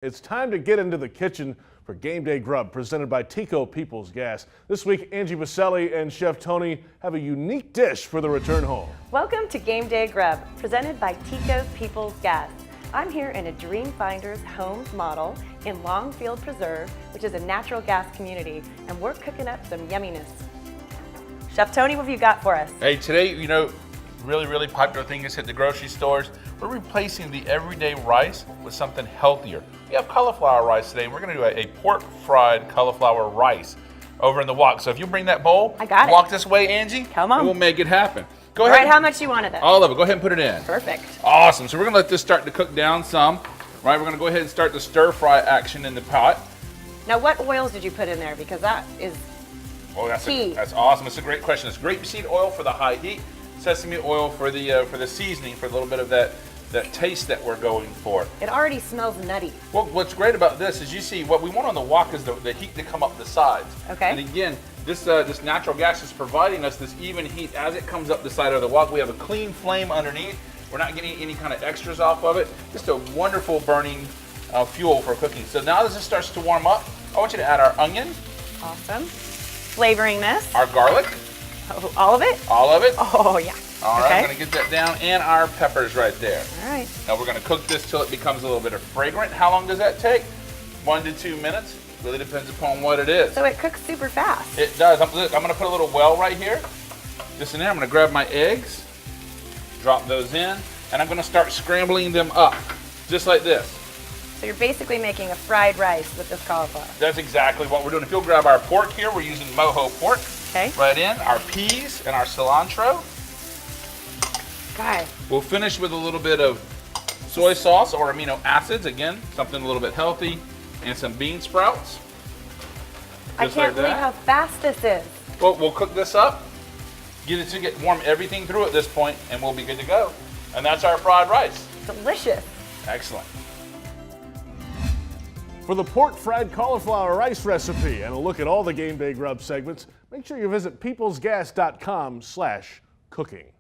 It's time to get into the kitchen for Game Day Grub, presented by TECO People's Gas. This week, Angie Baselli and Chef Tony have a unique dish for the return home. Welcome to Game Day Grub, presented by TECO People's Gas. I'm here in a Dreamfinders Homes model in Longfield Preserve, which is a natural gas community, and we're cooking up some yumminess. Chef Tony, what have you got for us? Hey, today, really popular thing is hit the grocery stores. We're replacing the everyday rice with something healthier. We have cauliflower rice today. We're gonna do a pork fried cauliflower rice over in the wok. So if you bring that bowl, I got it. Walk this way, Angie. Come on. And we'll make it happen. Go All ahead. right, how much you want of this? All of it. Go ahead and put it in. Perfect. Awesome. So we're gonna let this start to cook down some. Right, we're gonna go ahead and start the stir fry action in the pot. Now, what oils did you put in there? Because that is Oh, that's key. That's awesome. It's a great question. It's grapeseed oil for the high heat, sesame oil for the seasoning, for a little bit of that taste that we're going for. It already smells nutty. Well, what's great about this is you see what we want on the wok is the heat to come up the sides. Okay. And again, this natural gas is providing us this even heat as it comes up the side of the wok. We have a clean flame underneath. We're not getting any kind of extras off of it. Just a wonderful burning fuel for cooking. So now as it starts to warm up, I want you to add our onion. Awesome. Flavoring this. Our garlic. Oh, all of it? All of it. Oh, yeah. All right, Okay. I'm gonna get that down, and our peppers right there. All right. Now we're gonna cook this till it becomes a little bit of fragrant. How long does that take? 1 to 2 minutes. Really depends upon what it is. So it cooks super fast. It does. I'm gonna put a little well right here. Just in there, I'm gonna grab my eggs, drop those in, and I'm gonna start scrambling them up, just like this. So you're basically making a fried rice with this cauliflower. That's exactly what we're doing. If you'll grab our pork here, we're using mojo pork. Okay. Right in, our peas and our cilantro. Okay. We'll finish with a little bit of soy sauce or amino acids, again, something a little bit healthy, and some bean sprouts. I Just can't like believe that. how fast this is. Well, we'll cook this up, get warm everything through at this point, and we'll be good to go. And that's our fried rice. Delicious. Excellent. For the pork fried cauliflower rice recipe and a look at all the Game Day Grub segments, make sure you visit peoplesgas.com/cooking.